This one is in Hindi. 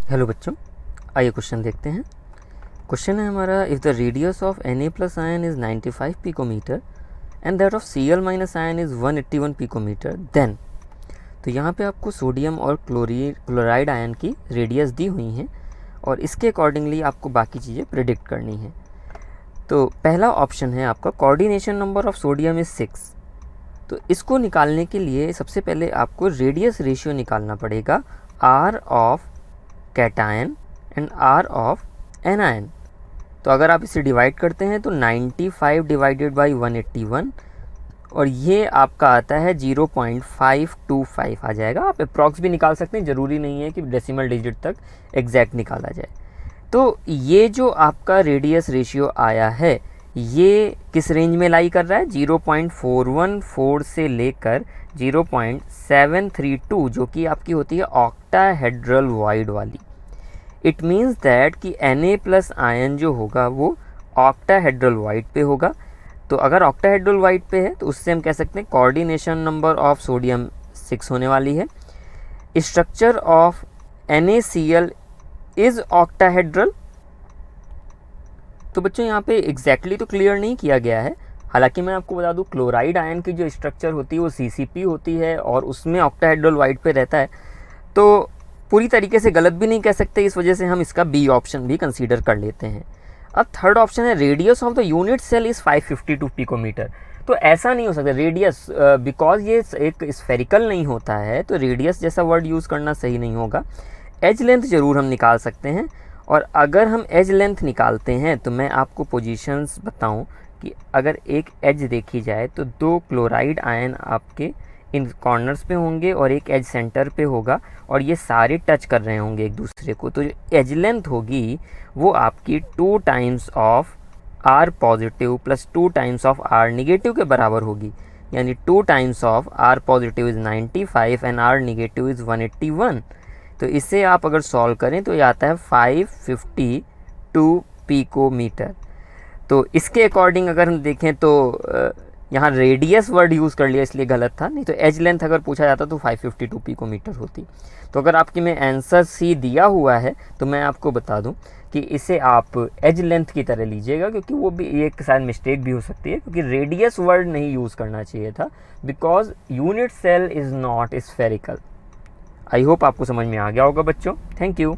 हेलो बच्चों, आइए क्वेश्चन देखते हैं। क्वेश्चन है हमारा, if the radius of Na plus ion is 95 picometer and that of Cl minus ion is 181 picometer then. तो यहाँ पे आपको सोडियम और क्लोराइड आयन की रेडियस दी हुई हैं और इसके अकॉर्डिंगली आपको बाकी चीज़ें प्रिडिक्ट करनी है। तो पहला ऑप्शन है आपका coordination number of sodium is 6। तो इसको निकालने के लिए सबसे पहले आपको रेडियस रेशियो निकालना पड़ेगा, R of cation and R of anion. तो अगर आप इसे डिवाइड करते हैं तो 95 डिवाइडेड बाई 181 और ये आपका आता है 0.525 आ जाएगा। आप अप्रॉक्स भी निकाल सकते हैं, ज़रूरी नहीं है कि डेसिमल डिजिट तक एग्जैक्ट निकाला जाए। तो ये जो आपका रेडियस रेशियो आया है ये किस रेंज में लाई कर रहा है, 0.414 से लेकर 0.732, जो कि आपकी होती है ऑक्टाहेड्रल वॉइड वाली। इट मीन्स दैट कि Na प्लस आयन जो होगा वो ऑक्टाहेड्रल वॉइड पे होगा। तो अगर ऑक्टाहेड्रल वॉइड पे है तो उससे हम कह सकते हैं कोऑर्डिनेशन नंबर ऑफ सोडियम 6 होने वाली है। Structure of NaCl is octahedral. तो बच्चों यहाँ पे एग्जैक्टली तो क्लियर नहीं किया गया है, हालांकि मैं आपको बता दूँ क्लोराइड आयन की जो स्ट्रक्चर होती है वो CCP होती है और उसमें ऑक्टाहेड्रल वॉइड पे रहता है। तो पूरी तरीके से गलत भी नहीं कह सकते, इस वजह से हम इसका B ऑप्शन भी कंसीडर कर लेते हैं। अब थर्ड ऑप्शन है radius of the unit cell is 552 picometer. तो ऐसा नहीं हो सकता रेडियस, बिकॉज ये एक स्फेरिकल नहीं होता है तो रेडियस जैसा वर्ड यूज़ करना सही नहीं होगा। एज लेंथ ज़रूर हम निकाल सकते हैं, और अगर हम एज लेंथ निकालते हैं तो मैं आपको पोजीशंस बताऊं कि अगर एक एज देखी जाए तो 2 क्लोराइड आयन आपके इन कॉर्नर्स पे होंगे और एक एज सेंटर पे होगा और ये सारे टच कर रहे होंगे एक दूसरे को। तो जो एज लेंथ होगी वो आपकी 2 times of R positive plus 2 times of R negative के बराबर होगी, यानी 2 times of R positive is 95 and R negative is 181। तो इसे आप अगर सॉल्व करें तो ये आता है 552 पिकोमीटर। तो इसके अकॉर्डिंग अगर हम देखें तो यहाँ रेडियस वर्ड यूज़ कर लिया इसलिए गलत था, नहीं तो एज लेंथ अगर पूछा जाता तो 552 पिकोमीटर होती। तो अगर आपकी में आंसर C दिया हुआ है तो मैं आपको बता दूं कि इसे आप एज लेंथ की तरह लीजिएगा, क्योंकि वो भी एक शायद मिस्टेक भी हो सकती है, क्योंकि रेडियस वर्ड नहीं यूज़ करना चाहिए था, because unit cell is not spherical. I hope आपको समझ में आ गया होगा बच्चों। Thank you.